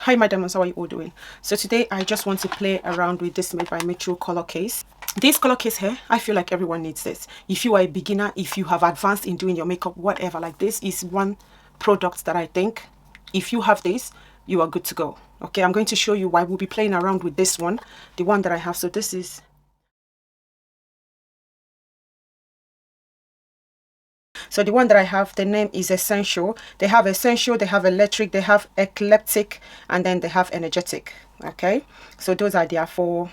Hi my diamonds, how are you all doing? So today I just want to play around with this made by Metro color case. This color case here, I feel like everyone needs this. If you are a beginner, if you have advanced in doing your makeup, whatever, like this is one product that I think if you have this, you are good to go. Okay, I'm going to show you why we'll be playing around with this one, the one that I have. So this is So the one that I have, the name is Essential. They have Essential, they have Electric, they have Eclectic, and then they have Energetic. Okay, so those are their four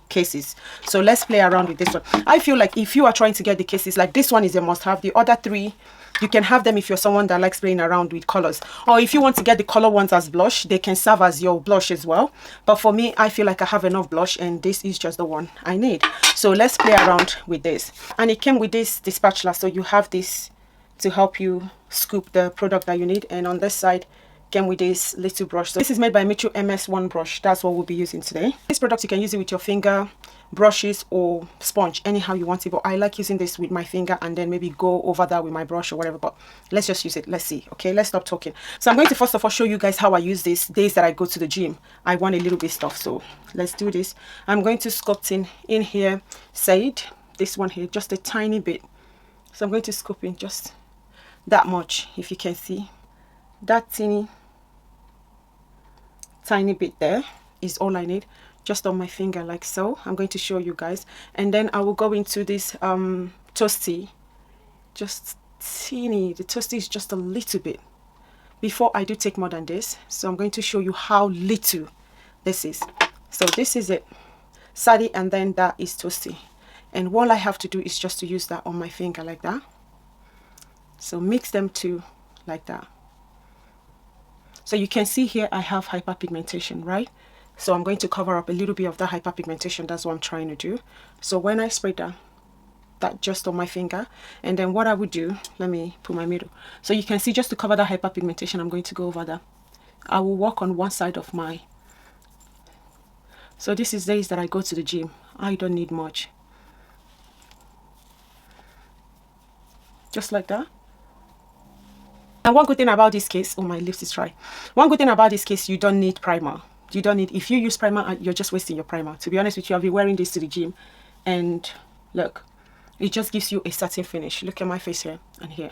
cases. So let's play around with this one. I feel like if you are trying to get the cases, like this one is a must have. The other three, you can have them if you're someone that likes playing around with colors, or if you want to get the color ones as blush, they can serve as your blush as well. But for me, I feel like I have enough blush and this is just the one I need. So let's play around with this. And it came with this spatula, so you have this to help you scoop the product that you need. And on this side came with this little brush. So this is made by Mitchell MS1 brush. That's what we'll be using today. This product you can use it with your finger, brushes, or sponge, anyhow you want it. But I like using this with my finger and then maybe go over that with my brush or whatever. But let's just use it. Let's see. Okay, let's stop talking. So I'm going to first of all show you guys how I use this days that I go to the gym. I want a little bit stuff, so let's do this. I'm going to sculpt in here Sade, this one here, just a tiny bit. So I'm going to scoop in just that much, if you can see. That tiny bit there is all I need, just on my finger like so. I'm going to show you guys, and then I will go into this toasty, just teeny. The toasty is just a little bit before I do take more than this. So I'm going to show you how little this is. So this is it, Sade, and then that is toasty, and all I have to do is just to use that on my finger like that. So mix them two like that. So you can see here I have hyperpigmentation, right? So I'm going to cover up a little bit of that hyperpigmentation. That's what I'm trying to do. So when I spray that just on my finger, and then what I would do, let me put my middle. So you can see, just to cover that hyperpigmentation, I'm going to go over that. I will work on one side of my. So this is days that I go to the gym. I don't need much. Just like that. And one good thing about this case, oh, my lips is dry. One good thing about this case, you don't need primer. You don't need, if you use primer, you're just wasting your primer. To be honest with you, I'll be wearing this to the gym, and look, it just gives you a satin finish. Look at my face here and here,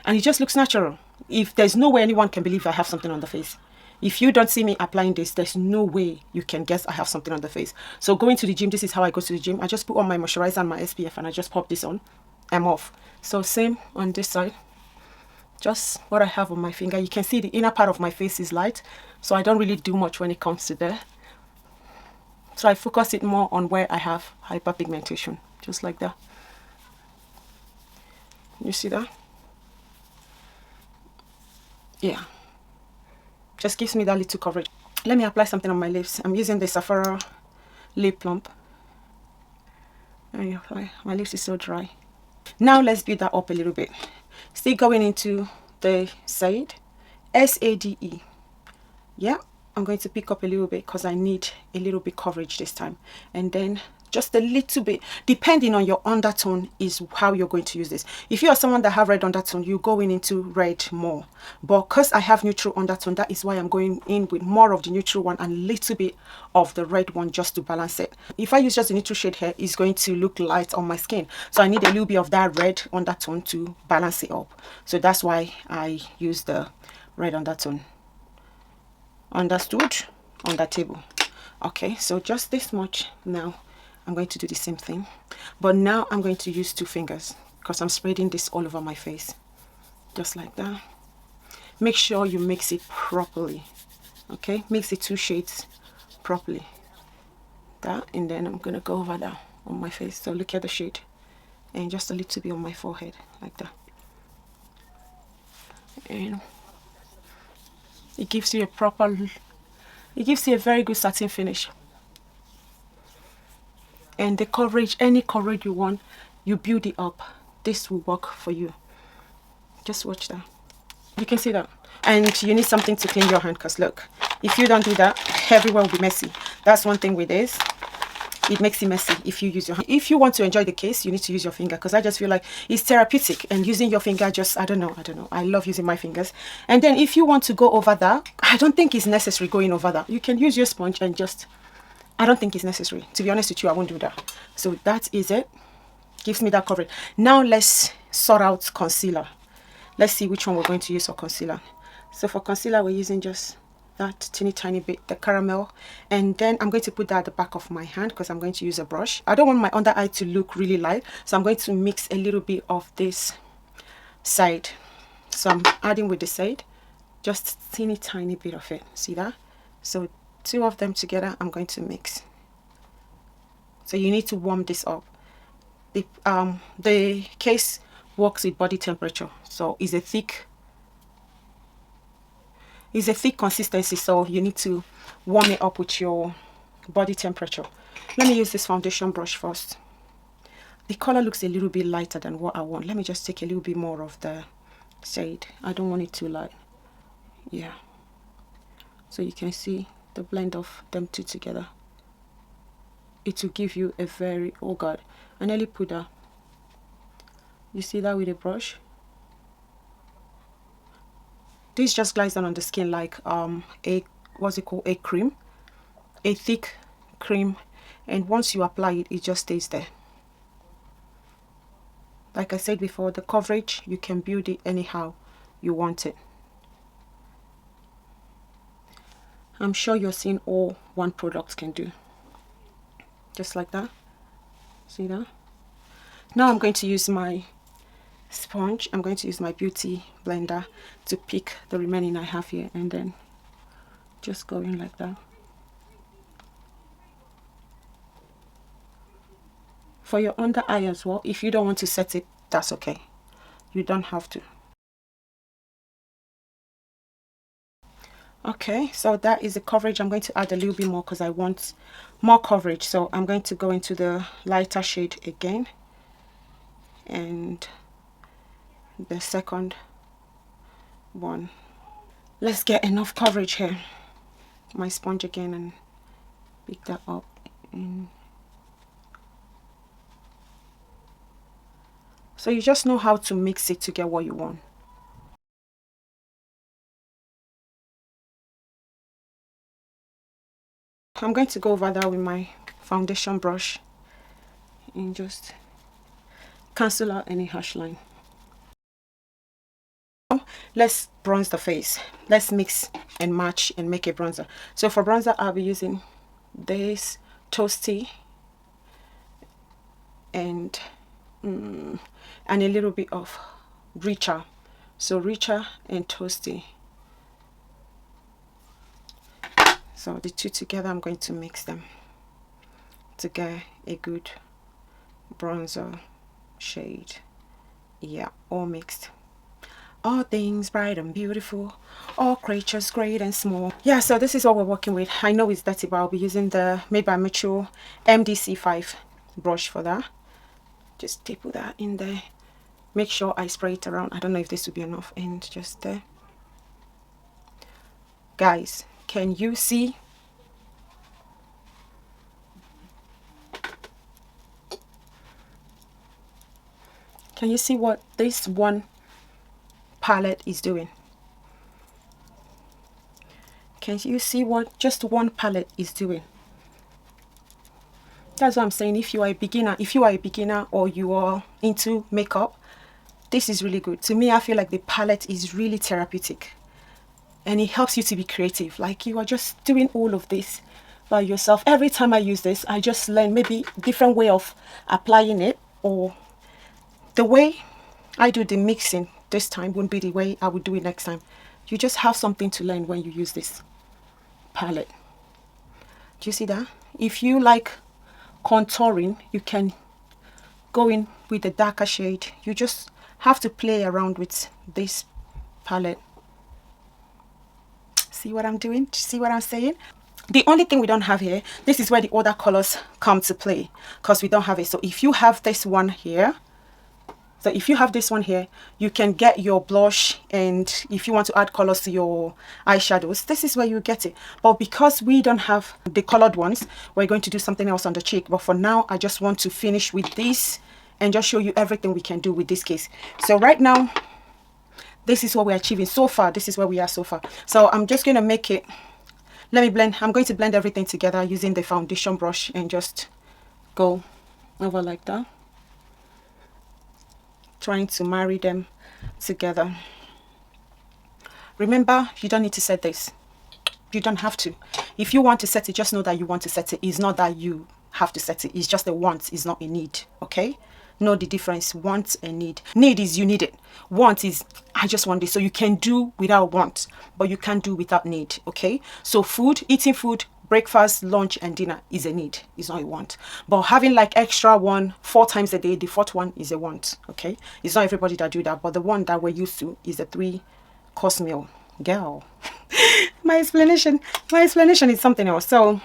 and it just looks natural. If there's no way anyone can believe I have something on the face. If you don't see me applying this, there's no way you can guess I have something on the face. So going to the gym, this is how I go to the gym. I just put on my moisturizer and my SPF, and I just pop this on. I'm off. So same on this side. Just what I have on my finger. You can see the inner part of my face is light, so I don't really do much when it comes to there. So I focus it more on where I have hyperpigmentation, just like that. You see that? Yeah, just gives me that little coverage. Let me apply something on my lips. I'm using the Sephora lip plump. My lips is so dry. Now let's build that up a little bit. Still going into the Sade, S-A-D-E. Yeah, I'm going to pick up a little bit because I need a little bit coverage this time. And then just a little bit, depending on your undertone, is how you're going to use this. If you are someone that have red undertone, you're going into red more. But because I have neutral undertone, that is why I'm going in with more of the neutral one and a little bit of the red one just to balance it. If I use just the neutral shade here, it's going to look light on my skin. So I need a little bit of that red undertone to balance it up. So that's why I use the red undertone. Understood? On that table. Okay, so just this much. Now I'm going to do the same thing, but now I'm going to use two fingers because I'm spreading this all over my face, just like that. Make sure you mix it properly. Okay, mix the two shades properly. That, and then I'm gonna go over that on my face. So look at the shade, and just a little bit on my forehead, like that. And it gives you a very good satin finish. And the coverage, any coverage you want, you build it up. This will work for you. Just watch that. You can see that. And you need something to clean your hand, because look, if you don't do that, everywhere will be messy. That's one thing with this. it makes it messy if you use your hand. If you want to enjoy the case, you need to use your finger, because I just feel like it's therapeutic, and using your finger just, I don't know, I love using my fingers. And then if you want to go over that, I don't think it's necessary going over that. You can use your sponge and just, I don't think it's necessary. To be honest with you, I won't do that. So that is it. Gives me that coverage. Now let's sort out concealer. Let's see which one we're going to use for concealer. So for concealer, we're using just that tiny bit, the caramel, and then I'm going to put that at the back of my hand because I'm going to use a brush. I don't want my under eye to look really light, so I'm going to mix a little bit of this side. So I'm adding with the side, just tiny bit of it. See that? So two of them together, I'm going to mix. So you need to warm this up. The case works with body temperature, so it's a thick consistency, so you need to warm it up with your body temperature. Let me use this foundation brush first. The color looks a little bit lighter than what I want. Let me just take a little bit more of the shade. I don't want it too light. Yeah, so you can see the blend of them two together. It will give you a very, oh god, I nearly put that. You see that with a brush? This just glides down on the skin like what's it called, a cream, a thick cream, and once you apply it, it just stays there. Like I said before, the coverage, you can build it anyhow you want it. I'm sure you're seeing all one product can do. Just like that. See that? Now I'm going to use my sponge. I'm going to use my beauty blender to pick the remaining I have here, and then just go in like that. For your under eye as well, if you don't want to set it, that's okay. You don't have to. Okay, so that is the coverage. I'm going to add a little bit more because I want more coverage. So I'm going to go into the lighter shade again, and the second one. Let's get enough coverage here. My sponge again and pick that up. So you just know how to mix it to get what you want. I'm going to go over that with my foundation brush and just cancel out any harsh line. Let's bronze the face. Let's mix and match and make a bronzer. So for bronzer, I'll be using this Toasty and a little bit of Richer. So Richer and Toasty. So the two together, I'm going to mix them to get a good bronzer shade. Yeah, all mixed. All things bright and beautiful, all creatures great and small. Yeah, so this is what we're working with. I know it's dirty, but I'll be using the Made by Mitchell MDC5 brush for that. Just staple that in there. Make sure I spray it around. I don't know if this will be enough, and just there. Guys, can you see? Can you see what this one palette is doing? Can you see what just one palette is doing? That's what I'm saying. If you are a beginner, or you are into makeup, this is really good. To me, I feel like the palette is really therapeutic, and it helps you to be creative. Like you are just doing all of this by yourself. Every time I use this, I just learn maybe different way of applying it, or the way I do the mixing this time won't be the way I would do it next time. You just have something to learn when you use this palette. Do you see that? If you like contouring, you can go in with the darker shade. You just have to play around with this palette. See what I'm doing? See what I'm saying? The only thing we don't have here, this is where the other colors come to play, because we don't have it. So if you have this one here, So if you have this one here, you can get your blush, and if you want to add colors to your eyeshadows, this is where you get it. But because we don't have the colored ones, we're going to do something else on the cheek. But for now, I just want to finish with this and just show you everything we can do with this case. So right now, this is what we're achieving so far. This is where we are so far. So I'm just going to make it, let me blend. I'm going to blend everything together using the foundation brush and just go over like that, trying to marry them together. Remember, you don't need to set this. You don't have to. If you want to set it, just know that you want to set it. It's not that you have to set it. It's just a want. It's not a need. Okay? Know the difference. Want and need. Need is you need it. Want is I just want this. So you can do without want, but you can't do without need. Okay? So food, eating food, breakfast, lunch, and dinner is a need. It's not a want. But having like extra 4 times a day, the 4th one is a want. Okay? It's not everybody that do that, but the one that we're used to is a 3-course meal. Girl. my explanation is something else. So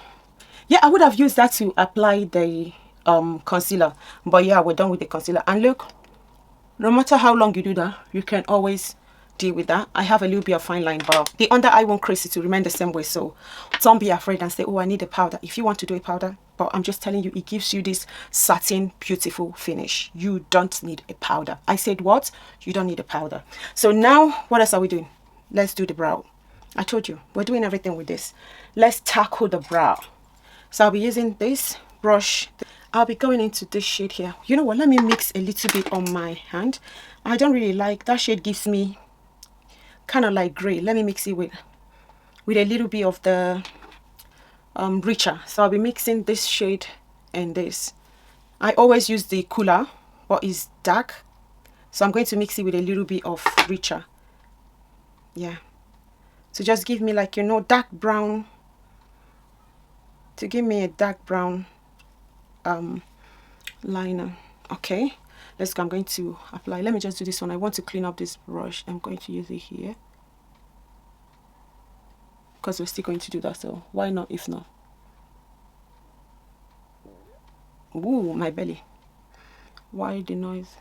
yeah, I would have used that to apply the concealer, but yeah, we're done with the concealer. And look, no matter how long you do that, you can always deal with that. I have a little bit of fine line, but the under eye won't crease, it to remain the same way. So don't be afraid and say, oh, I need a powder. If you want to do a powder, but I'm just telling you, it gives you this satin beautiful finish. You don't need a powder. I said what? You don't need a powder. So now what else are we doing? Let's do the brow. I told you we're doing everything with this. Let's tackle the brow. So I'll be using this brush. I'll be going into this shade here. You know what? Let me mix a little bit on my hand. I don't really like that shade. Gives me kind of like gray. Let me mix it with a little bit of the richer. So I'll be mixing this shade and this. I always use the cooler, but it's dark. So I'm going to mix it with a little bit of richer. Yeah. So just give me like, you know, dark brown. To give me a dark brown liner. Okay, let's go. I'm going to apply. Let me just do this one. I want to clean up this brush. I'm going to use it here because we're still going to do that, so why not if not? Ooh, my belly. Why the noise?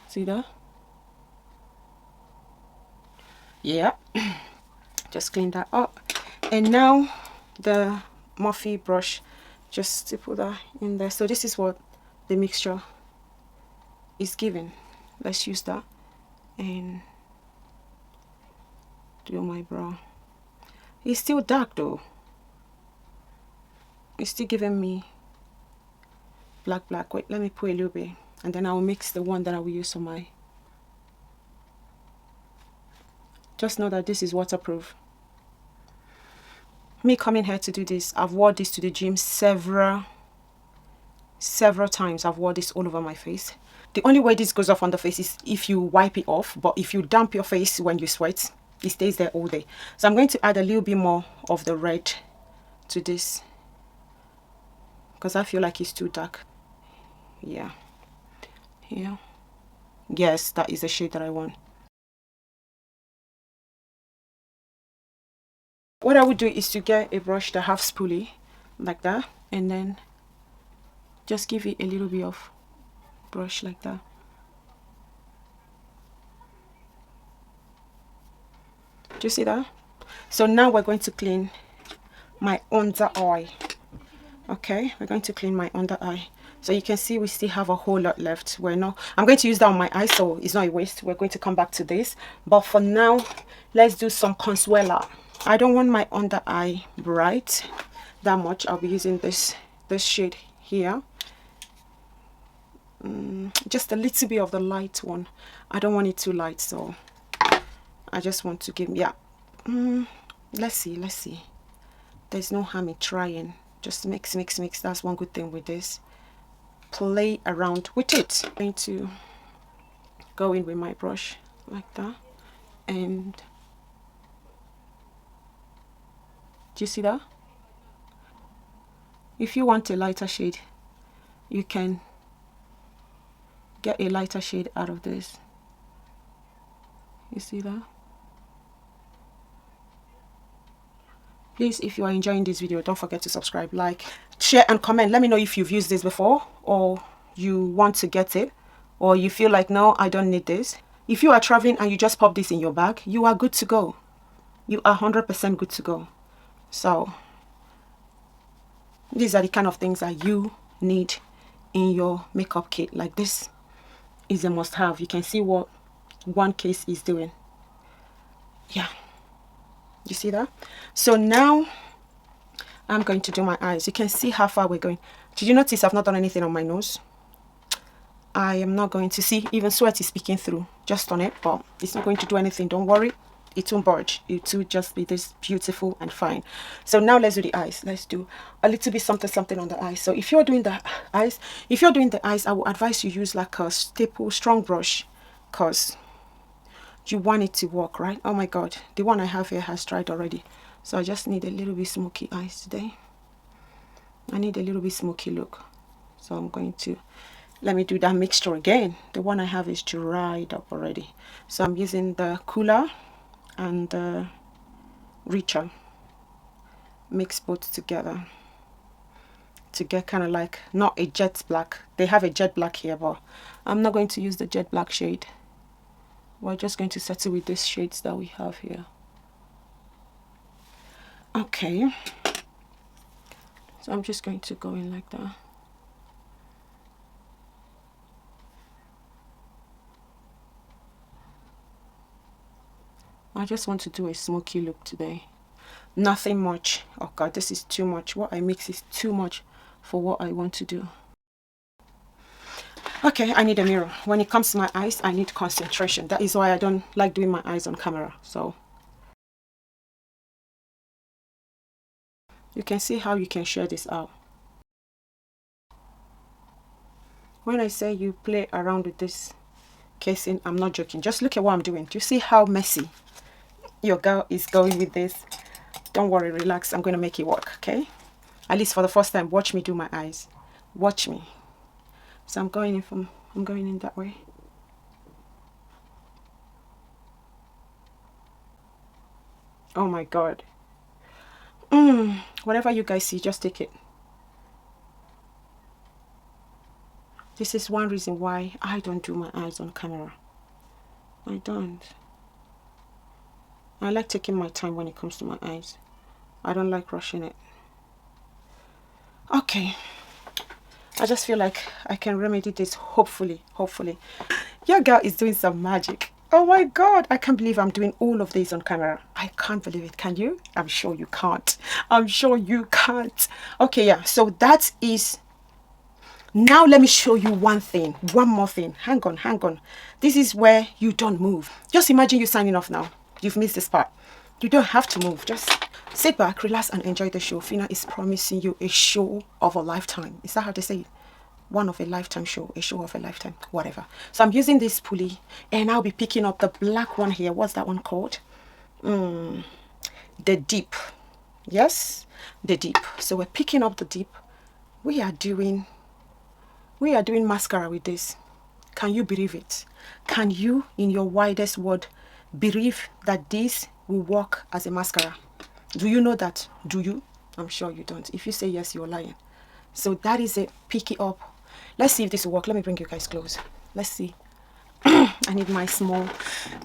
See that? Yeah. Just clean that up. And now the Morphe brush, just to put that in there. So this is what the mixture is giving. Let's use that and do my brow. It's still dark though. It's still giving me black. Wait, let me put a little bit, and then I'll mix the one that I will use on my. Just know that this is waterproof. Me coming here to do this, I've worn this to the gym several times. I've worn this all over my face. The only way this goes off on the face is if you wipe it off, but if you damp your face when you sweat, it stays there all day. So I'm going to add a little bit more of the red to this because I feel like it's too dark. Yeah, yes, that is the shade that I want. What I would do is to get a brush that have spoolie like that, and then just give it a little bit of brush like that. Do you see that? So now we're going to clean my under eye. Okay, we're going to clean my under eye. So you can see we still have a whole lot left. I'm going to use that on my eye, so it's not a waste. We're going to come back to this, but for now let's do some concealer. I don't want my under eye bright that much. I'll be using this shade here. Just a little bit of the light one. I don't want it too light, so I just want to give, yeah. Let's see. There's no harm in trying. Just mix. That's one good thing with this. Play around with it. I'm going to go in with my brush like that, and do you see that? If you want a lighter shade, you can get a lighter shade out of this. You see that? Please, if you are enjoying this video, don't forget to subscribe, like, share and comment. Let me know if you've used this before or you want to get it, or you feel like, no, I don't need this. If you are traveling and you just pop this in your bag, you are good to go. You are 100% good to go. So these are the kind of things that you need in your makeup kit. Like this is a must have. You can see what one case is doing. Yeah, you see that? So now I'm going to do my eyes. You can see how far we're going. Did you notice I've not done anything on my nose? I am not going to see, even sweat is peeking through just on it, but it's not going to do anything. Don't worry, it won't budge. It will just be this beautiful and fine. So now let's do the eyes. Let's do a little bit something on the eyes. So if you're doing the eyes, I will advise you use like a staple strong brush, because you want it to work, right? Oh my god, the one I have here has dried already, so I just need a little bit smoky eyes today. I need a little bit smoky look, so I'm going to let me do that mixture again. The one I have is dried up already, so I'm using the cooler and the richer, mix both together to get kind of like not a jet black. They have a jet black here, but I'm not going to use the jet black shade. We're just going to settle with these shades that we have here. Okay, so I'm just going to go in like that. I just want to do a smoky look today. Nothing much. Oh god, this is too much. What I mix is too much for what I want to do. Okay, I need a mirror. When it comes to my eyes, I need concentration. That is why I don't like doing my eyes on camera. So you can see how you can share this out. When I say you play around with this casing, I'm not joking. Just look at what I'm doing. Do you see how messy your girl is going with this? Don't worry, relax. I'm going to make it work, okay? At least for the first time, watch me do my eyes. Watch me. So I'm going in that way. Oh my god. Whatever you guys see, just take it. This is one reason why I don't do my eyes on camera. I don't. I like taking my time when it comes to my eyes. I don't like rushing it. Okay. I just feel like I can remedy this, hopefully. Your girl is doing some magic. Oh my god, I can't believe I'm doing all of this on camera. I can't believe it. Can you? I'm sure you can't. I'm sure you can't. Okay, yeah, so that is... Now let me show you one more thing. Hang on. This is where you don't move. Just imagine you signing off now. You've missed this part. You don't have to move. Just sit back, relax, and enjoy the show. Fina is promising you a show of a lifetime. Is that how they say it? One of a lifetime show, a show of a lifetime, whatever. So I'm using this pulley, and I'll be picking up the black one here. What's that one called? The deep. Yes, the deep. So we're picking up the deep. We are doing mascara with this. Can you believe it? Can you, in your widest word, believe that this will work as a mascara? Do you know that? Do you? I'm sure you don't. If you say yes, you're lying. So that is it. Pick it up. Let's see if this will work. Let me bring you guys close. Let's see. I need my small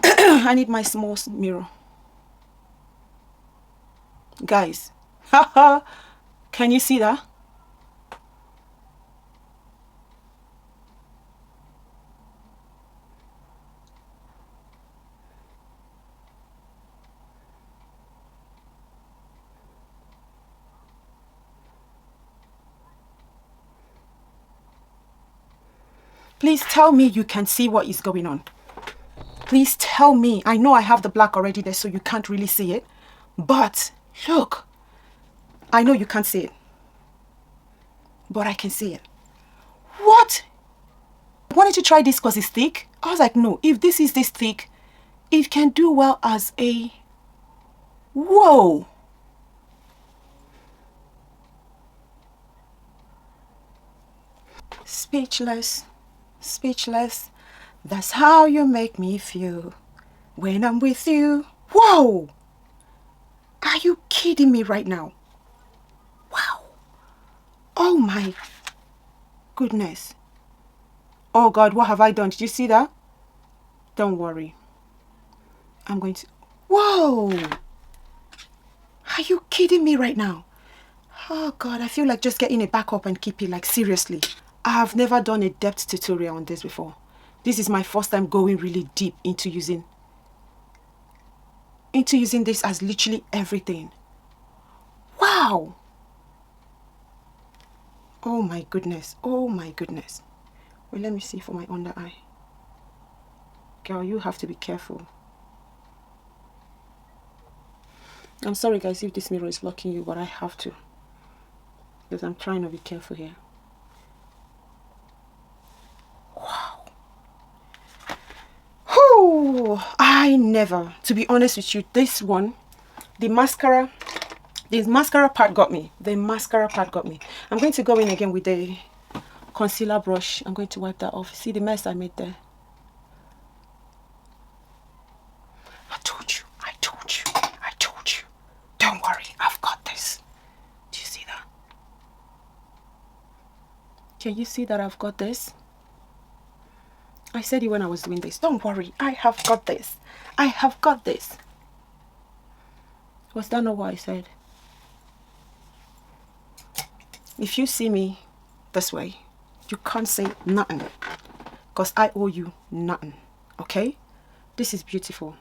I need my small mirror. Guys, can you see that? Please tell me you can see what is going on. Please tell me. I know I have the black already there, so you can't really see it. But look, I know you can't see it, but I can see it. What? I wanted to try this because it's thick. I was like, no, if this is this thick, it can do well as a... Whoa. Speechless. That's how you make me feel when I'm with you. Whoa. Are you kidding me right now? Wow. Oh my goodness. Oh God, what have I done? Did you see that? Don't worry. I'm going to... Whoa! Are you kidding me right now? Oh God, I feel like just getting it back up and keep it, like, seriously. I've never done a depth tutorial on this before. This is my first time going really deep into using this as literally everything. Wow! Oh my goodness. Oh my goodness. Wait, let me see for my under eye. Girl, you have to be careful. I'm sorry guys if this mirror is blocking you, but I have to. Because I'm trying to be careful here. Wow. Oh, I never, to be honest with you, this one, the mascara part got me. The mascara part got me. I'm going to go in again with the concealer brush. I'm going to wipe that off. See the mess I made there? I told you. Don't worry, I've got this. Do you see that? Can you see that I've got this? I said it when I was doing this. Don't worry, I have got this. I have got this. Was that not what I said? If you see me this way, you can't say nothing. Because I owe you nothing. Okay? This is beautiful.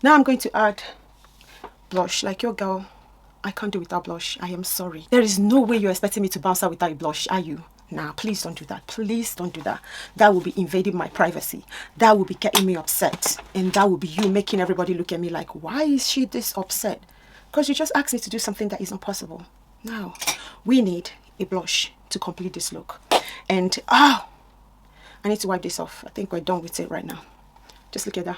Now I'm going to add blush. Like your girl, I can't do without blush. I am sorry. There is no way you're expecting me to bounce out without a blush, are you? Nah, please don't do that. Please don't do that. That will be invading my privacy. That will be getting me upset. And that will be you making everybody look at me like, why is she this upset? Because you just asked me to do something that is not possible. Now, we need a blush to complete this look. And, I need to wipe this off. I think we're done with it right now. Just look at that.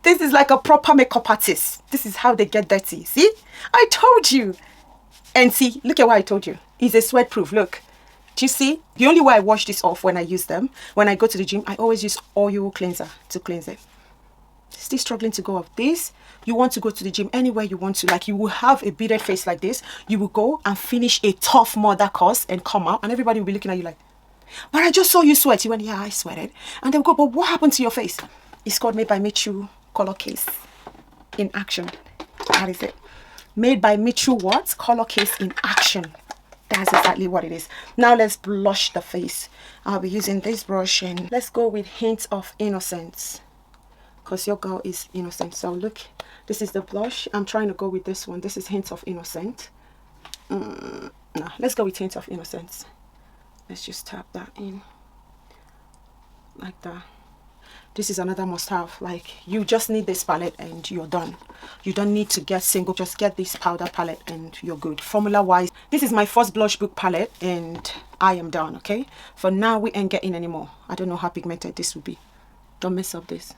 This is like a proper makeup artist. This is how they get dirty. See? I told you. And see, look at what I told you. It's a sweat proof. Look. Do you see? The only way I wash this off when I use them, when I go to the gym, I always use oil cleanser to cleanse it. Still struggling to go off this. You want to go to the gym anywhere you want to. Like, you will have a bearded face like this. You will go and finish a tough mother course and come out. And everybody will be looking at you like, but I just saw you sweat. You went, yeah, I sweated. And they'll go, but what happened to your face? It's called Made by Michu Color Case in action. That is it. Made by Michu what? Color Case in action. That's exactly what it is. Now let's blush the face. I'll be using this brush and let's go with hints of innocence. Because your girl is innocent. So look, this is the blush. I'm trying to go with this one. This is hints of innocence. No, let's go with hints of innocence. Let's just tap that in. Like that. This is another must-have. Like, you just need this palette and you're done. You don't need to get single. Just get this powder palette and you're good. Formula-wise, this is my first blush book palette and I am done, okay? For now, we ain't getting any more. I don't know how pigmented this will be. Don't mess up this.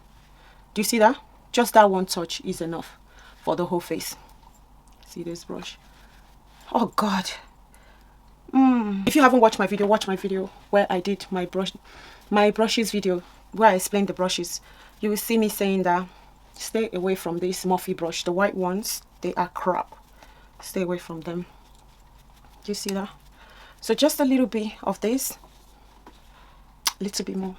Do you see that? Just that one touch is enough for the whole face. See this brush? Oh, God. If you haven't watched my video, watch my video where I did my brushes video, where I explained the brushes. You will see me saying that stay away from this Morphe brush. The white ones, they are crap. Stay away from them. Do you see that? So just a little bit of this, a little bit more.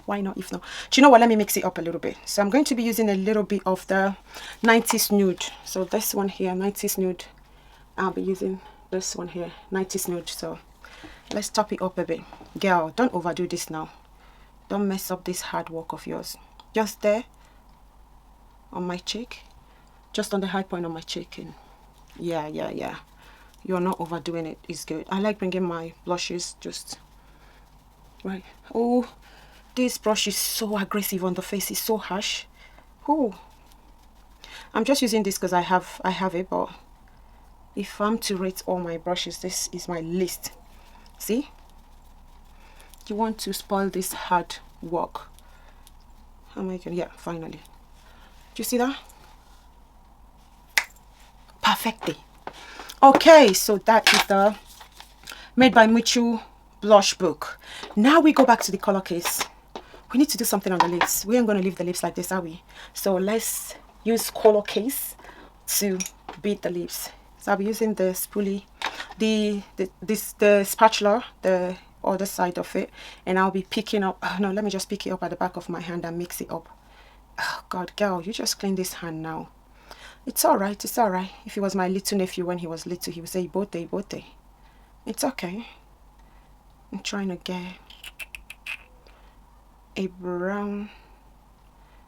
Why not if not? Do you know what? Let me mix it up a little bit. So I'm going to be using a little bit of the 90s nude. So this one here, 90s nude. I'll be using this one here, 90s nude. So let's top it up a bit. Girl, don't overdo this now. Don't mess up this hard work of yours. Just there on my cheek, just on the high point of my cheek. And yeah, you're not overdoing it. It's good. I like bringing my blushes just right. Oh, this brush is so aggressive on the face. It's so harsh. Oh, I'm just using this because I have it, but if I'm to rate all my brushes, this is my list. See, you want to spoil this hard work. How am I going? Yeah, finally. Do you see that? Perfectly. Okay, so that is the Made by Michu blush book. Now we go back to the color case. We need to do something on the lips. We ain't going to leave the lips like this, are we? So let's use color case to beat the lips. So I'll be using the spoolie, the spatula, the other side of it, and I'll be picking up. Oh, no, let me just pick it up at the back of my hand and mix it up. Oh God, girl, you just clean this hand now. It's all right, it's all right. If he was my little nephew when he was little, he would say bote, bote. It's okay. I'm trying to get a brown.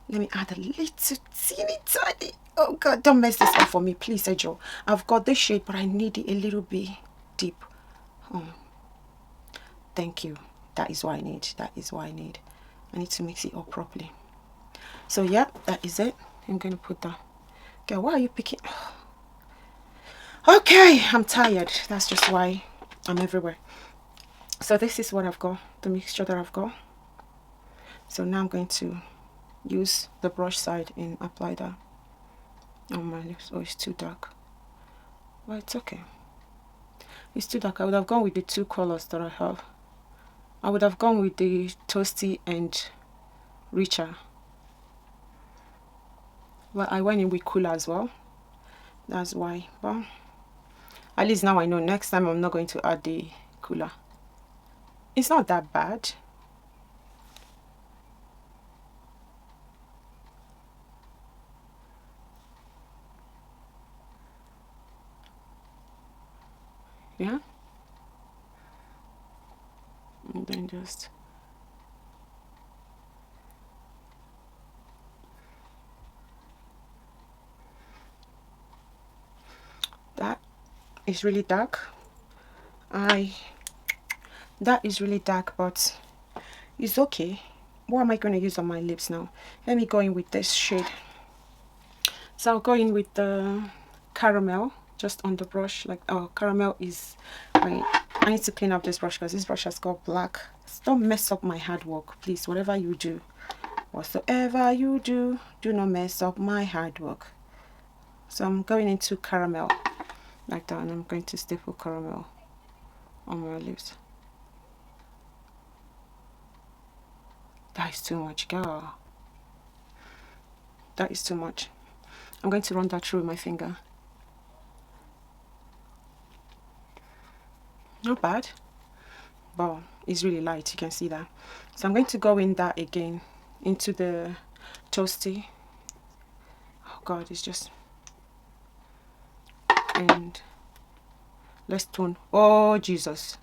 Let me add a little teeny tiny. Oh God, don't mess this up for me, please, Ejo. I've got this shade, but I need it a little bit deep. Oh, thank you. That is what I need. That is what I need. I need to mix it up properly. So yeah, that is it. I'm going to put that. Okay, why are you picking? Okay, I'm tired. That's just why I'm everywhere. So this is what I've got, the mixture that I've got. So now I'm going to use the brush side and apply that on my lips. Oh, it's too dark. Well, it's okay. It's too dark. I would have gone with the two colors that I have. I would have gone with the toasty and richer. Well, I went in with cooler as well. That's why. But at least now I know. Next time I'm not going to add the cooler. It's not that bad. Yeah. And then just that is really dark. That is really dark, but it's okay. What am I going to use on my lips now? Let me go in with this shade. So I'll go in with the caramel just on the brush. Like, oh, caramel is I need to clean up this brush because this brush has got black. Don't mess up my hard work, please. Whatever you do, whatsoever you do, do not mess up my hard work. So I'm going into caramel like that, and I'm going to staple caramel on my lips. That is too much, girl. That is too much. I'm going to run that through my finger. Not bad, but it's really light. You can see that. So I'm going to go in that again into the toasty. Oh God, it's just, and let's tone. Oh Jesus.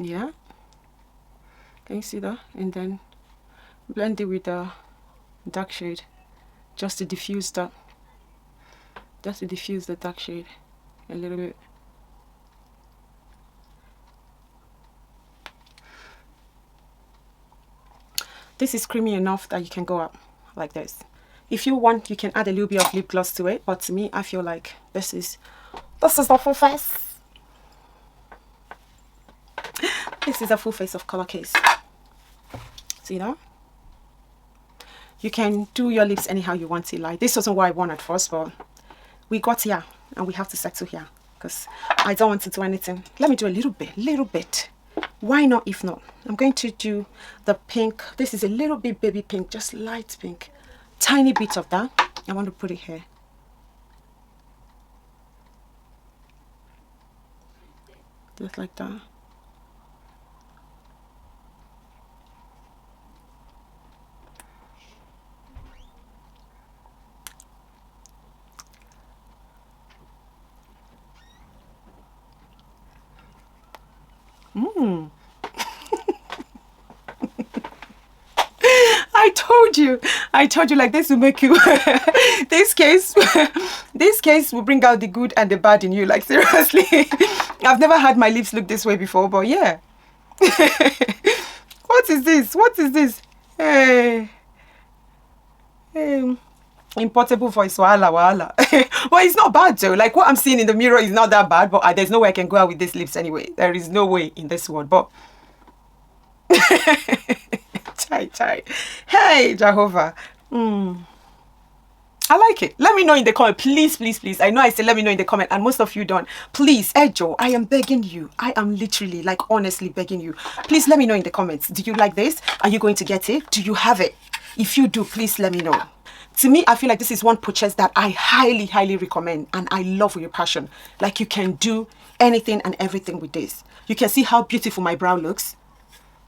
Yeah, can you see that? And then blend it with the dark shade just to diffuse that, just to diffuse the dark shade a little bit. This is creamy enough that you can go up like this. If you want, you can add a little bit of lip gloss to it, but to me, I feel like this is the full face. This is a full face of color case. See that? You can do your lips anyhow you want it. Like, this wasn't what I want at first, but we got here and we have to settle here because I don't want to do anything. Let me do a little bit. Why not if not? I'm going to do the pink. This is a little bit baby pink, just light pink. Tiny bit of that. I want to put it here. Just like that. I told you like this will make you this case will bring out the good and the bad in you, like seriously. I've never had my lips look this way before, but yeah. What is this? Hey, importable voice, wala. Well, it's not bad though. Like, what I'm seeing in the mirror is not that bad, but there's no way I can go out with these lips anyway. There is no way in this world, but chai. Hey, Jehovah. I like it. Let me know in the comment, please, please, please. I know I said let me know in the comment, and most of you don't. Please, Ejo, I am begging you. I am literally, like, honestly begging you. Please let me know in the comments. Do you like this? Are you going to get it? Do you have it? If you do, please let me know. To me, I feel like this is one purchase that I highly, highly recommend, and I love with your passion. Like, you can do anything and everything with this. You can see how beautiful my brow looks.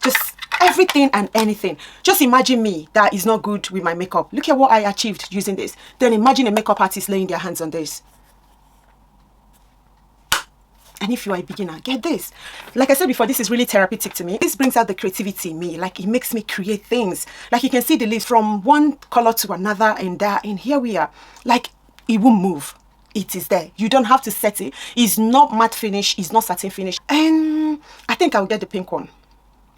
Just everything and anything. Just imagine me that is not good with my makeup. Look at what I achieved using this. Then imagine a makeup artist laying their hands on this. And if you are a beginner, get this. Like I said before, this is really therapeutic to me. This brings out the creativity in me. Like, it makes me create things. Like, you can see the leaves from one color to another, and here we are. Like, it won't move. It is there. You don't have to set it. It's not matte finish. It's not satin finish. And I think I'll get the pink one.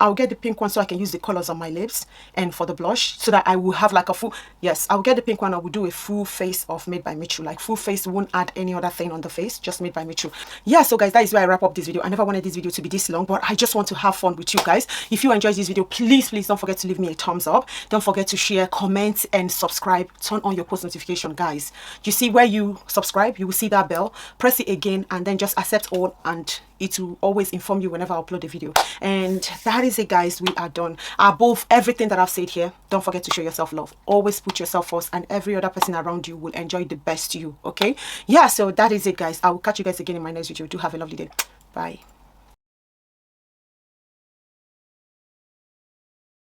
I'll get the pink one so I can use the colors on my lips and for the blush, so that I will have like a full, yes, I'll get the pink one. I will do a full face of Made by Michu. Like, full face, won't add any other thing on the face, just Made by Michu. Yeah, so guys, that is where I wrap up this video. I never wanted this video to be this long, but I just want to have fun with you guys. If you enjoyed this video, please, please don't forget to leave me a thumbs up. Don't forget to share, comment, and subscribe. Turn on your post notification, guys. You see where you subscribe, you will see that bell. Press it again, and then just accept all, and it will always inform you whenever I upload a video. And that is it, guys. We are done. Above everything that I've said here, don't forget to show yourself love. Always put yourself first, and every other person around you will enjoy the best you. Okay? Yeah, so that is it, guys. I will catch you guys again in my next video. Do have a lovely day. Bye.